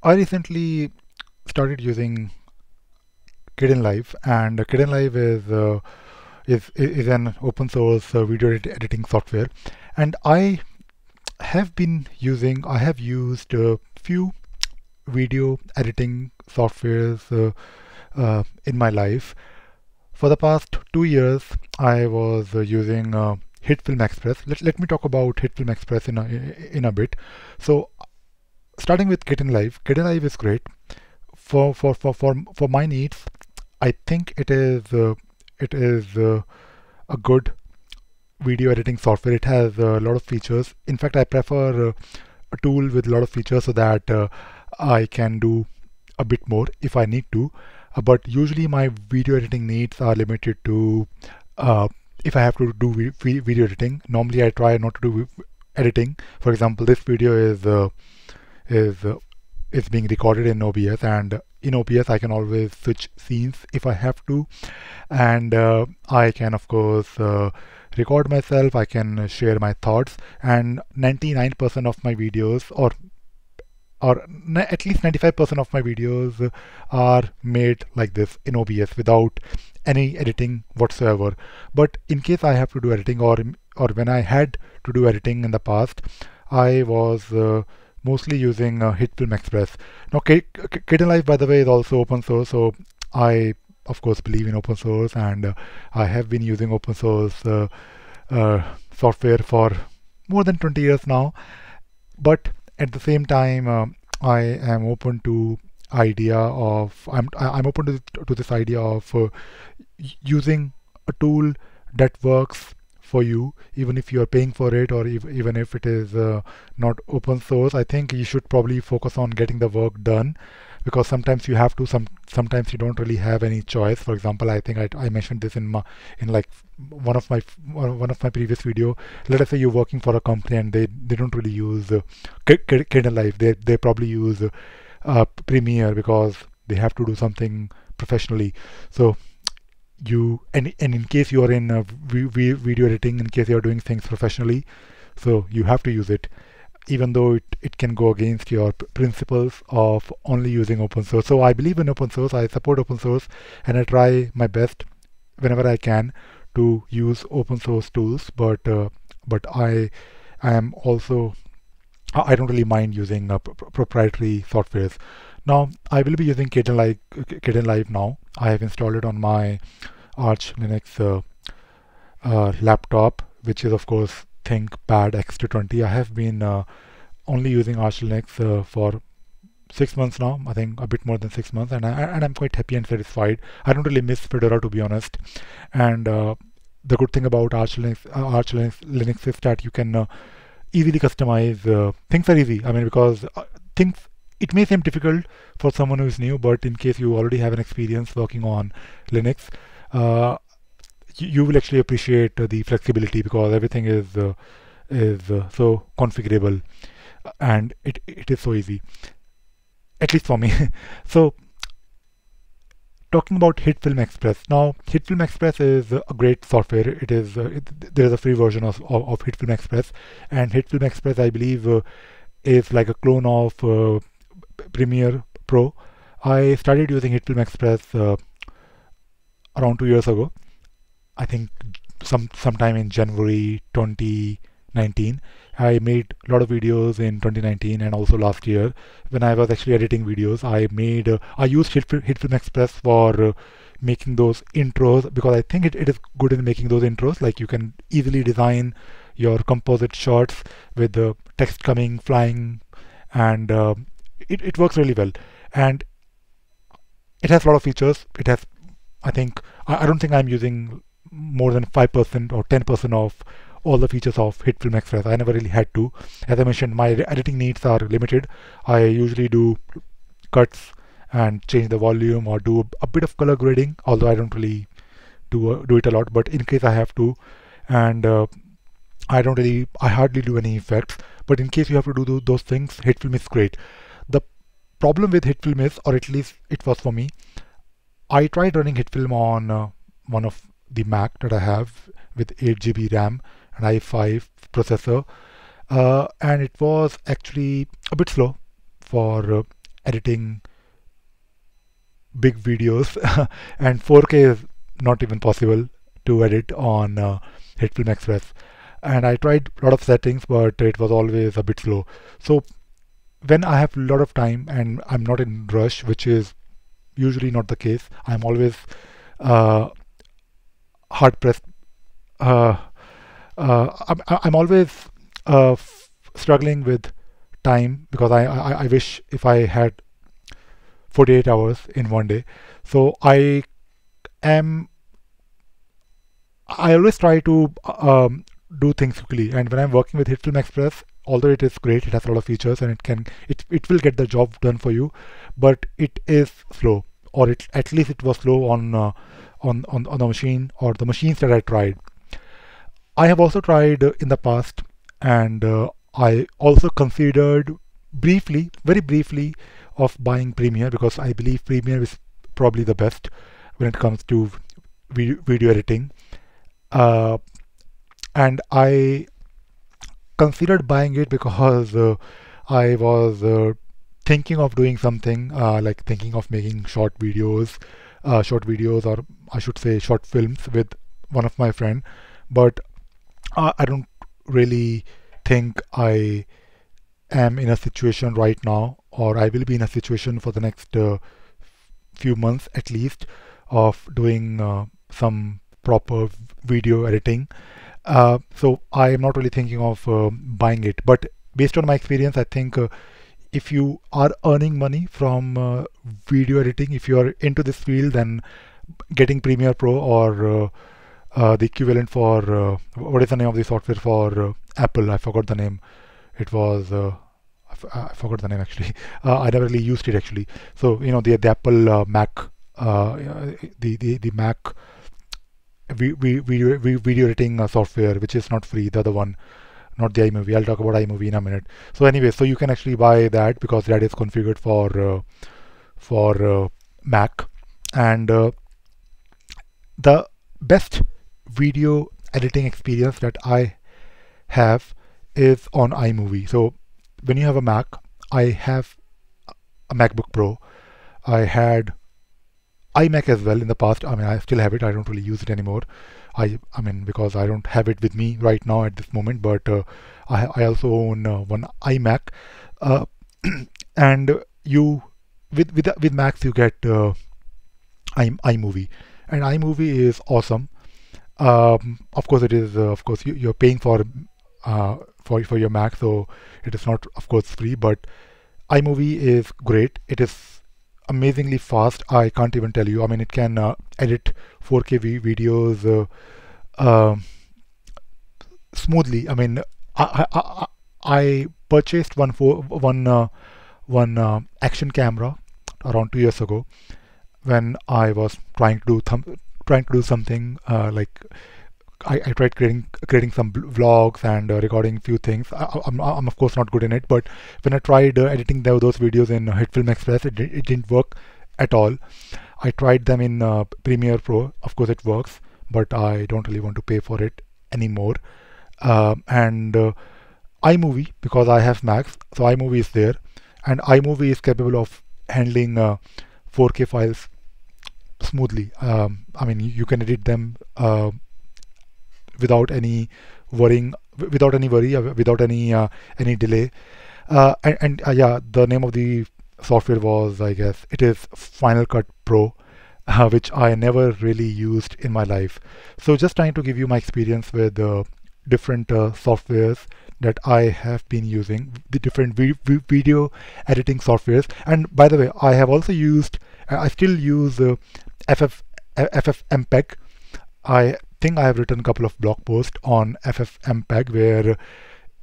I recently started using Kdenlive, and Kdenlive is an open source video editing software, and I have used a few video editing softwares in my life. For the past 2 years, I was using HitFilm Express. Let me talk about HitFilm Express in a bit. So, starting with Kdenlive, Kdenlive is great for my needs. I think it is a good video editing software. It has a lot of features. In fact, I prefer a tool with a lot of features so that I can do a bit more if I need to. But usually my video editing needs are limited to if I have to do video editing. Normally I try not to do editing. For example, this video is uh, is being recorded in OBS, and in OBS I can always switch scenes if I have to, and I can of course record myself. I can share my thoughts, and 99% of my videos, or at least 95% of my videos are made like this in OBS without any editing whatsoever. But in case I have to do editing, or when I had to do editing in the past, I was mostly using HitFilm Express. Now, Kdenlive, by the way, is also open source, so I of course believe in open source, and I have been using open source software for more than 20 years now. But at the same time, I am open to I'm open to this idea of using a tool that works for you, even if you are paying for it, or even if it is not open source. I think you should probably focus on getting the work done, because sometimes you have to. Sometimes you don't really have any choice. For example, I think I mentioned this in like one of my previous video. Let us say you're working for a company and they don't really use Kdenlive. They probably use Premiere because they have to do something professionally. So and in case you are in video editing, in case you are doing things professionally, so you have to use it, even though it can go against your principles of only using open source. So I believe in open source, I support open source, and I try my best whenever I can to use open source tools. But I am also, I don't really mind using proprietary softwares. Now I will be using Kdenlive now. I have installed it on my Arch Linux laptop, which is of course ThinkPad X220. I have been only using Arch Linux for 6 months now. I think a bit more than 6 months, and I'm quite happy and satisfied. I don't really miss Fedora, to be honest. And the good thing about Arch Linux is that you can easily customize. Things are easy. I mean, because things, it may seem difficult for someone who is new, but in case you already have an experience working on Linux, you will actually appreciate the flexibility, because everything is so configurable, and it is so easy, at least for me. So, talking about HitFilm Express. Now, HitFilm Express is a great software. There is a free version of HitFilm Express, and HitFilm Express, I believe, is like a clone of Premiere Pro. I started using HitFilm Express around 2 years ago. I think sometime in January 2019. I made a lot of videos in 2019 and also last year. When I was actually editing videos, I used HitFilm Express for making those intros, because I think it is good in making those intros. Like, you can easily design your composite shots with the text coming, flying, and it works really well. And it has a lot of features. It has, I think, I don't think I'm using more than 5% or 10% of all the features of HitFilm Express. I never really had to. As I mentioned, my editing needs are limited. I usually do cuts and change the volume, or do a bit of color grading, although I don't really do it a lot, but in case I have to. And I hardly do any effects, but in case you have to do those things, HitFilm is great. The problem with HitFilm is, or at least it was for me, I tried running HitFilm on one of the Mac that I have with 8 GB RAM and i5 processor, and it was actually a bit slow for editing big videos, and 4K is not even possible to edit on HitFilm Express. And I tried a lot of settings, but it was always a bit slow. So when I have a lot of time and I'm not in rush, which is usually not the case, I'm always uh, hard pressed. Uh, I'm always struggling with time because I wish if I had 48 hours in one day. So am I always try to do things quickly. And when I'm working with HitFilm Express, although it is great, it has a lot of features and it will get the job done for you, but it is slow, or at least it was slow on the machine or the machines that I tried. I have also tried in the past, and I also considered briefly, very briefly, of buying Premiere because I believe Premiere is probably the best when it comes to video editing. And I considered buying it because I was thinking of doing something like thinking of making short videos, or I should say short films with one of my friend. But I don't really think I am in a situation right now, or I will be in a situation for the next few months at least, of doing some proper video editing. So I am not really thinking of buying it. But based on my experience, I think if you are earning money from video editing, if you are into this field, then getting Premiere Pro or the equivalent for what is the name of the software for Apple? I forgot the name. It was I forgot the name actually. I never really used it actually. So the Apple Mac, the Mac video editing software, which is not free. The other one, not the iMovie. I'll talk about iMovie in a minute. So anyway, so you can actually buy that because that is configured for Mac, and the best video editing experience that I have is on iMovie. So when you have a Mac, I have a MacBook Pro. I had iMac as well in the past. I mean, I still have it. I don't really use it anymore. I mean, because I don't have it with me right now at this moment. But I also own one iMac, and you with Macs you get iMovie, and iMovie is awesome. Of course, it is. Of course, you're paying for your Mac, so it is not, of course, free. But iMovie is great. It is amazingly fast. I can't even tell you. I mean, it can edit 4K videos smoothly. I mean, I purchased one action camera around 2 years ago when I was trying to do something like I tried creating some vlogs and recording few things. I'm of course not good in it, but when I tried editing those videos in HitFilm Express, it didn't work at all. I tried them in Premiere Pro. Of course, it works, but I don't really want to pay for it anymore. And iMovie, because I have Macs, so iMovie is there, and iMovie is capable of handling 4K files smoothly. I mean, you can edit them without any worry, without any delay. And yeah, the name of the software was, I guess, it is Final Cut Pro, which I never really used in my life. So just trying to give you my experience with different softwares that I have been using, the different video editing softwares. And by the way, I have also used, I still use ffmpeg. I think I have written a couple of blog posts on ffmpeg where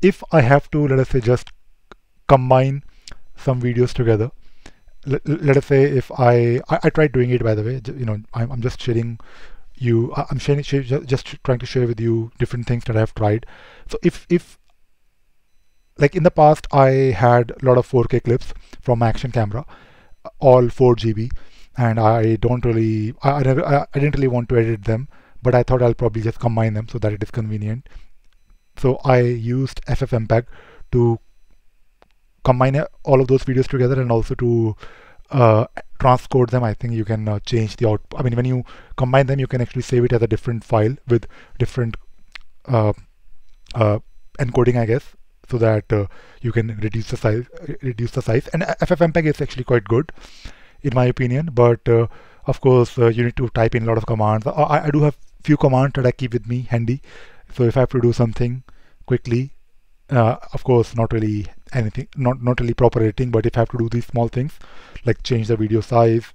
if I have to, let us say, just combine some videos together. Let us say if I tried doing it, by the way, I'm just sharing you, I'm just trying to share with you different things that I have tried. So if like in the past, I had a lot of 4K clips from my action camera, all 4 GB, and I didn't really want to edit them, but I thought I'll probably just combine them so that it is convenient. So I used ffmpeg to combine all of those videos together and also to transcode them. I think you can change the output. I mean, when you combine them, you can actually save it as a different file with different uh, encoding, I guess, so that you can reduce the size. And ffmpeg is actually quite good, in my opinion. But of course, you need to type in a lot of commands. I do have few commands that I keep with me handy. So if I have to do something quickly, of course, not really anything, not really proper editing, but if I have to do these small things like change the video size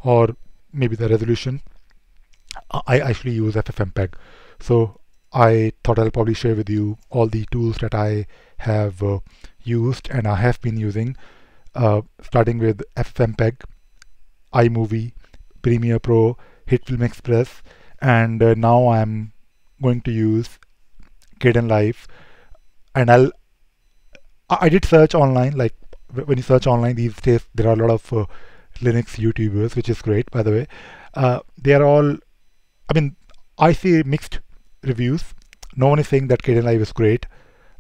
or maybe the resolution, I actually use ffmpeg. So I thought I'll probably share with you all the tools that I have used and I have been using, starting with ffmpeg, iMovie, Premiere Pro, HitFilm Express, and now I'm going to use Kdenlive. And I did search online. Like when you search online these days, there are a lot of Linux YouTubers, which is great, by the way. They are all, I mean, I see mixed reviews. No one is saying that Kdenlive is great,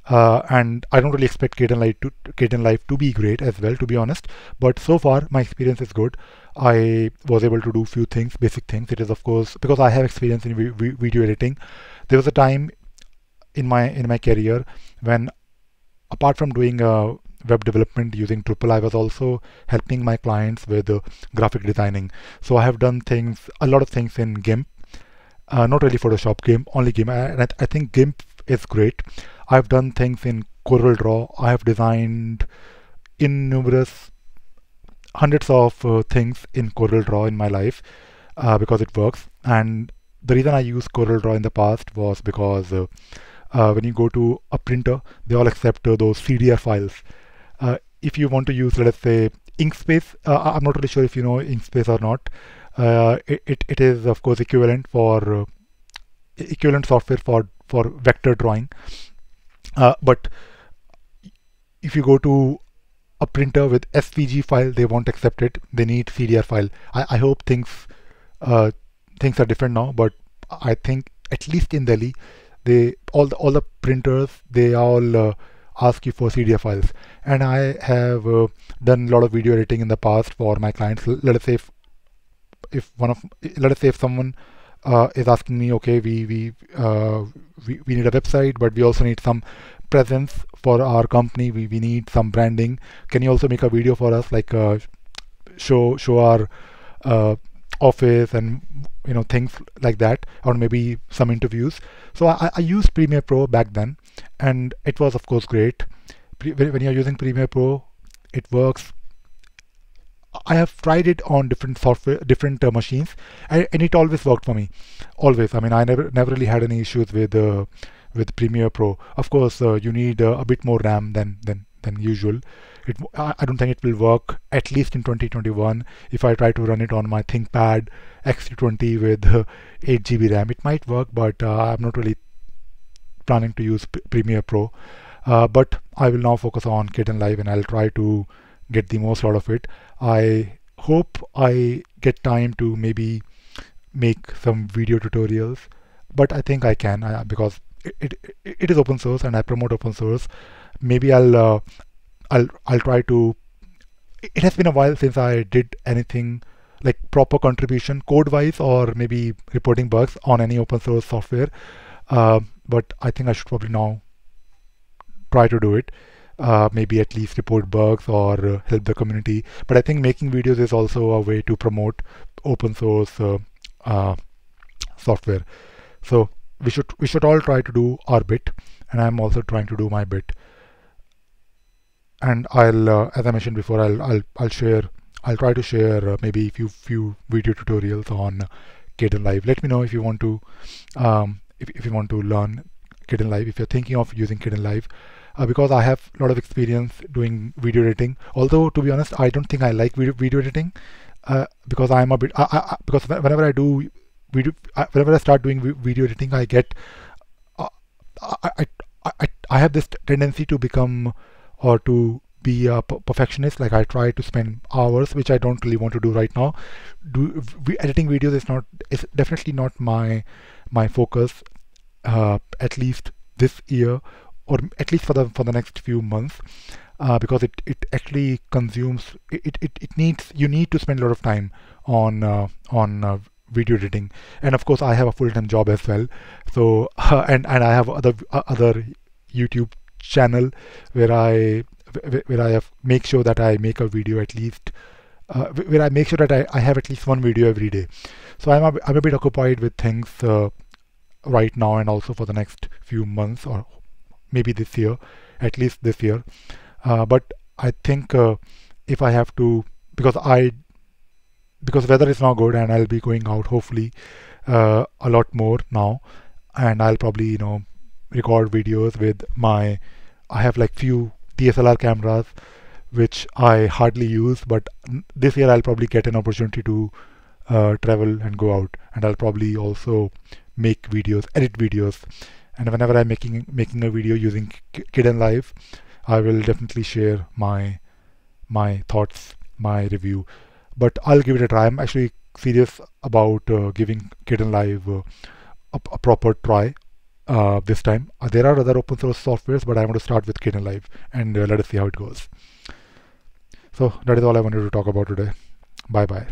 and I don't really expect Kdenlive to be great as well, to be honest. But so far, my experience is good. I was able to do few things, basic things. It is, of course, because I have experience in video editing. There was a time in my career when, apart from doing web development using Drupal, I was also helping my clients with graphic designing. So I have done a lot of things in GIMP, not really Photoshop, GIMP, only GIMP. And I think GIMP is great. I've done things in CorelDRAW. I have designed innumerous hundreds of things in CorelDRAW in my life because it works. And the reason I used CorelDRAW in the past was because when you go to a printer, they all accept those CDR files. If you want to use, let us say, Inkspace, I'm not really sure if you know Inkspace or not. It is, of course, equivalent software for vector drawing. But if you go to a printer with SVG file, they won't accept it. They need CDR file. I hope things are different now, but I think at least in Delhi, all the printers, they all ask you for CDR files. And I have done a lot of video editing in the past for my clients. Let us say if someone is asking me, okay, we need a website, but we also need some presence for our company. We need some branding. Can you also make a video for us, like show our office and things like that, or maybe some interviews. So I used Premiere Pro back then, and it was, of course, great. When you're using Premiere Pro, it works. I have tried it on different machines, and it always worked for me. Always. I mean, I never really had any issues with Premiere Pro. Of course, you need a bit more RAM than usual. I don't think it will work, at least in 2021. If I try to run it on my ThinkPad X220 with 8 GB RAM, it might work, but I'm not really planning to use Premiere Pro. But I will now focus on Kdenlive, and I'll try to get the most out of it. I hope I get time to maybe make some video tutorials, but I think I can because it is open source and I promote open source. Maybe I'll try to. It has been a while since I did anything like proper contribution code-wise, or maybe reporting bugs on any open source software. But I think I should probably now try to do it. Maybe at least report bugs or help the community. But I think making videos is also a way to promote open source software. So we should all try to do our bit, and I'm also trying to do my bit. And I'll, as I mentioned before, I'll try to share maybe few video tutorials on Kdenlive. Let me know if you want to if you want to learn Kdenlive, if you're thinking of using Kdenlive. Because I have a lot of experience doing video editing. Although, to be honest, I don't think I like video editing because I'm a bit. Because whenever I start doing video editing, I get. I have this tendency to become or to be a perfectionist. Like I try to spend hours, which I don't really want to do right now. Editing videos is definitely not my focus. At least this year, or at least for the next few months. because it actually consumes it needs you need to spend a lot of time on video editing. And of course I have a full-time job as well, so and I have other YouTube channel where I have make sure that I make a video at least where I make sure that I have at least one video every day. So I'm a bit occupied with things right now, and also for the next few months, or maybe this year, at least this year. But I think if I have to, because weather is now good and I'll be going out hopefully a lot more now, and I'll probably record videos with I have like few DSLR cameras which I hardly use, but this year I'll probably get an opportunity to travel and go out, and I'll probably also make videos, edit videos, and whenever I'm making a video using Kdenlive, I will definitely share my thoughts, my review. But I'll give it a try. I'm actually serious about giving Kdenlive a proper try this time. There are other open source softwares, but I want to start with Kdenlive and let us see how it goes. So that is all I wanted to talk about today. Bye bye.